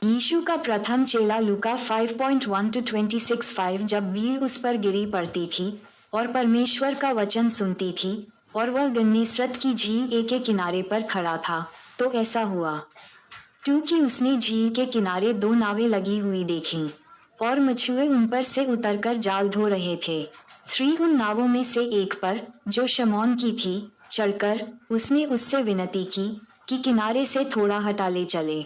यीशु का प्रथम चेला लूका 5:1-26:5 जब भीड़ उस पर गिरी पड़ती थी और परमेश्वर का वचन सुनती थी और वह गन्नेसरत की झील के किनारे पर खड़ा था, तो ऐसा हुआ कि उसने झील के किनारे 2 नावें लगी हुई देखीं और मछुए उन पर से उतरकर जाल धो रहे थे। 3 उन नावों में से एक पर, जो शमौन की थी, चढ़कर उसने उससे विनती की कि किनारे से थोड़ा हटा ले चले।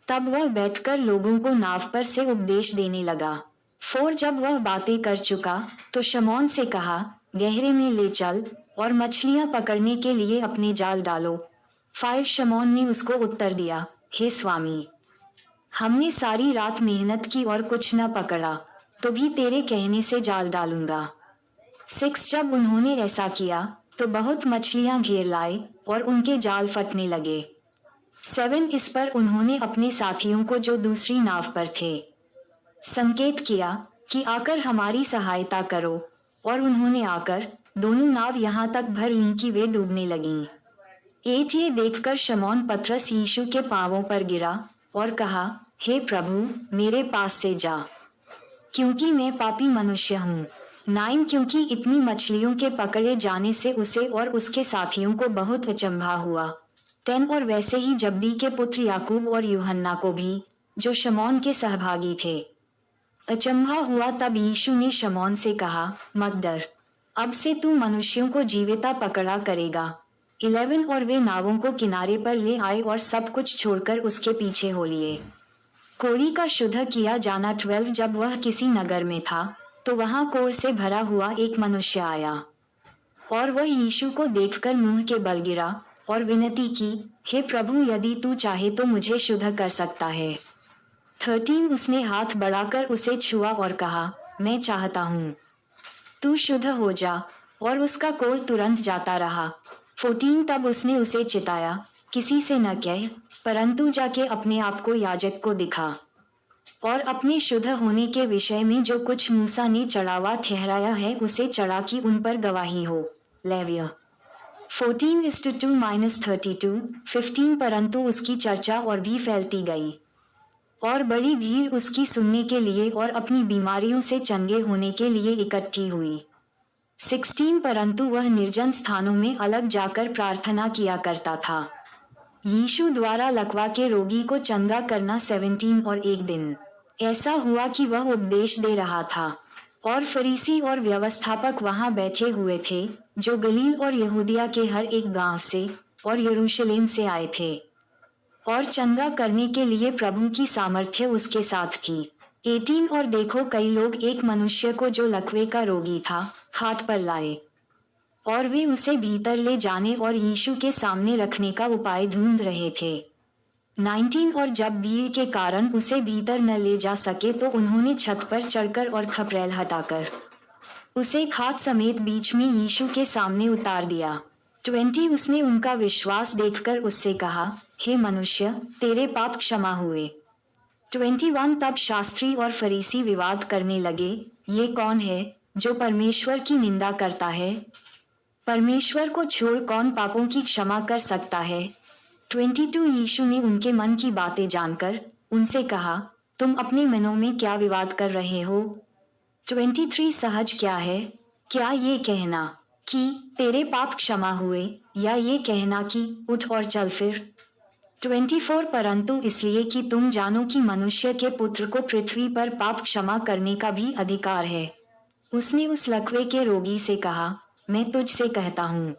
तब वह बैठकर लोगों को नाव पर से उपदेश देने लगा। 4 जब वह बातें कर चुका तो शमौन से कहा, गहरे में ले चल और मछलियां पकड़ने के लिए अपने जाल डालो। 5 शमौन ने उसको उत्तर दिया, हे स्वामी, हमने सारी रात मेहनत की और कुछ न पकड़ा, तो भी तेरे कहने से जाल डालूंगा। 6 जब उन्होंने ऐसा किया तो बहुत मछलियां घेर लाए और उनके जाल फटने लगे। 7 इस पर उन्होंने अपने साथियों को जो दूसरी नाव पर थे संकेत किया कि आकर हमारी सहायता करो, और उन्होंने आकर दोनों नाव यहाँ तक भर लीं कि वे डूबने लगीं। 8 ये देखकर शमौन पतरस यीशु के पांवों पर गिरा और कहा, हे प्रभु, मेरे पास से जा, क्योंकि मैं पापी मनुष्य हूँ। 9 क्योंकि इतनी मछलियों के पकड़े जाने से उसे और उसके साथियों को बहुत अचंभा हुआ। 10 और वैसे ही जब्दी के पुत्र याकूब और यूहन्ना को भी, जो शमौन के सहभागी थे, अचंभा हुआ। तब यीशु ने शमौन से कहा, मत डर, अब से तू मनुष्यों को जीविता पकड़ा करेगा। 11 और वे नावों को किनारे पर ले आए और सब कुछ छोड़कर उसके पीछे हो लिए। कोढ़ी का शुद्ध किया जाना। 12 जब वह किसी नगर में था तो वहां कोढ़ से भरा हुआ एक मनुष्य आया, और वह यीशु को देखकर मुंह के बल गिरा और विनती की, हे प्रभु, यदि तू चाहे तो मुझे शुद्ध कर सकता है। 13 उसने हाथ बढ़ाकर उसे छुआ और कहा, मैं चाहता हूँ, तू शुद्ध हो जा, और उसका कोढ़ तुरंत जाता रहा। 14 तब उसने उसे चिताया, किसी से न कह, परंतु जाके अपने आप को याजक को दिखा और अपने शुद्ध होने के विषय में जो कुछ मूसा ने चढ़ावा ठहराया है उसे चढ़ा कि उन पर गवाही हो। लेविया 14:2-32। 15 परंतु उसकी चर्चा और भी फैलती गई और बड़ी भीड़ उसकी सुनने के लिए और अपनी बीमारियों से चंगे होने के लिए इकट्ठी हुई। 16 परंतु वह निर्जन स्थानों में अलग जाकर प्रार्थना किया करता था। यीशु द्वारा लकवा के रोगी को चंगा करना। 17 और एक दिन ऐसा हुआ कि वह उपदेश दे रहा था और फरीसी और व्यवस्थापक वहां बैठे हुए थे, जो गलील और यहूदिया के हर एक गांव से और यरूशलेम से आए थे, और चंगा करने के लिए प्रभु की सामर्थ्य उसके साथ थी। 18 और देखो, कई लोग एक मनुष्य को जो लकवे का रोगी था खाट पर लाए, और वे उसे भीतर ले जाने और यीशु के सामने रखने का उपाय ढूंढ रहे थे। 19 और जब भीड़ के कारण उसे भीतर न ले जा सके तो उन्होंने छत पर चढ़कर और खपरेल हटाकर उसे खाट समेत बीच में यीशु के सामने उतार दिया। 20 उसने उनका विश्वास देखकर उससे कहा, हे मनुष्य, तेरे पाप क्षमा हुए। 21 तब शास्त्री और फरीसी विवाद करने लगे, ये कौन है जो परमेश्वर की निंदा करता है? परमेश्वर को छोड़ कौन पापों की क्षमा कर सकता है? 22 यीशु ने उनके मन की बातें जानकर उनसे कहा, तुम अपने मनों में क्या विवाद कर रहे हो? 23 सहज क्या है, क्या ये कहना कि तेरे पाप क्षमा हुए, या ये कहना कि उठ और चल फिर? 24 परंतु इसलिए कि तुम जानो कि मनुष्य के पुत्र को पृथ्वी पर पाप क्षमा करने का भी अधिकार है। उसने उस लकवे के रोगी से कहा, मैं तुझसे कहता हूँ,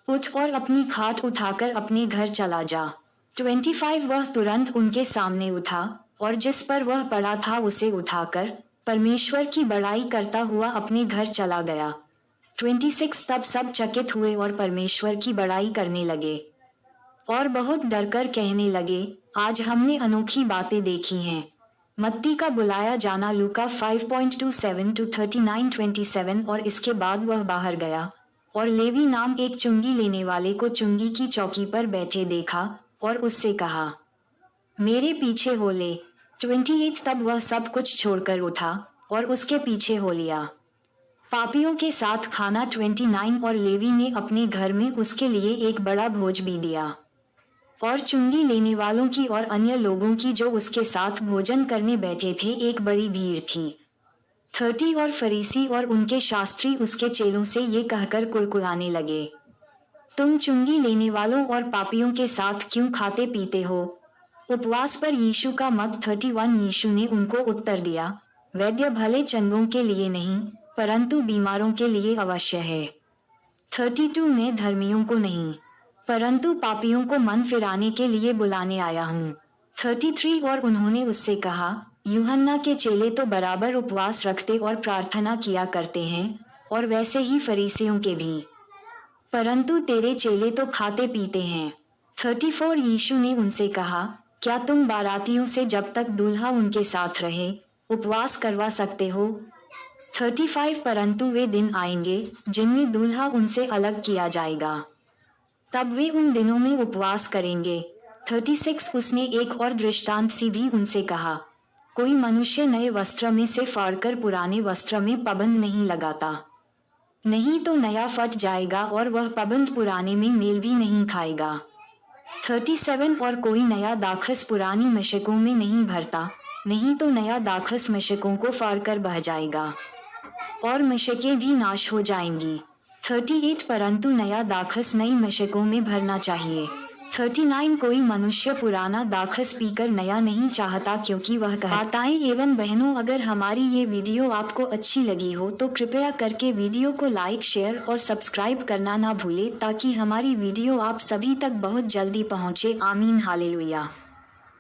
उठ और अपनी खाट उठाकर अपने घर चला जा। 25 वह तुरंत उनके सामने उठा और जिस पर वह पड़ा था उसे उठाकर परमेश्वर की बड़ाई करता हुआ अपने घर चला गया। 26 तब सब चकित हुए और परमेश्वर की बड़ाई करने लगे और बहुत डरकर कहने लगे, आज हमने अनोखी बातें देखी हैं। मत्ती का बुलाया जाना। लूका 5:27-39-27 और इसके बाद वह बाहर गया और लेवी नाम एक चुंगी लेने वाले को चुंगी की चौकी पर बैठे देखा और उससे कहा, मेरे पीछे हो ले। 28 तब वह सब कुछ छोड़कर उठा और उसके पीछे हो लिया। पापियों के साथ खाना। 29 और लेवी ने अपने घर में उसके लिए एक बड़ा भोज भी दिया। और चुंगी लेने वालों की और अन्य लोगों की जो उसके साथ भोजन करने बैठे थे एक बड़ी भीड़ थी। 30 और फरीसी और उनके शास्त्री उसके चेलों से ये कहकर कुड़कुड़ाने लगे, तुम चुंगी लेने वालों और पापियों के साथ क्यों खाते पीते हो? उपवास पर यीशु का मत 31। यीशु ने उनको उत्तर दिया, वैद्य भले चंगों के लिए नहीं परंतु बीमारों के लिए अवश्य है। 32 में धर्मियों को नहीं परंतु पापियों को मन फिराने के लिए बुलाने आया हूँ। 33 और उन्होंने उससे कहा, यूहन्ना के चेले तो बराबर उपवास रखते और प्रार्थना किया करते हैं और वैसे ही फरीसियों के भी, परंतु तेरे चेले तो खाते पीते हैं। 34 यीशु ने उनसे कहा, क्या तुम बारातियों से जब तक दूल्हा उनके साथ रहे उपवास करवा सकते हो? 35 परंतु वे दिन आएंगे जिनमें दूल्हा उनसे अलग किया जाएगा, तब वे उन दिनों में उपवास करेंगे। 36 उसने एक और दृष्टांत सी भी उनसे कहा, कोई मनुष्य नए वस्त्र में से फाड़कर पुराने वस्त्र में पबंद नहीं लगाता, नहीं तो नया फट जाएगा और वह पबंद पुराने में मेल भी नहीं खाएगा। 37 और कोई नया दाखस पुरानी मशकों में नहीं भरता, नहीं तो नया दाखस मशकों को फाड़कर बह जाएगा और मशकें भी नाश हो जाएंगी। 38 परंतु नया दाखस नई मशकों में भरना चाहिए। 39 कोई मनुष्य पुराना दाखस पीकर नया नहीं चाहता क्योंकि वह माताएं एवं बहनों, अगर हमारी ये वीडियो आपको अच्छी लगी हो तो कृपया करके वीडियो को लाइक शेयर और सब्सक्राइब करना ना भूले ताकि हमारी वीडियो आप सभी तक बहुत जल्दी पहुँचे। आमीन हालेलुया।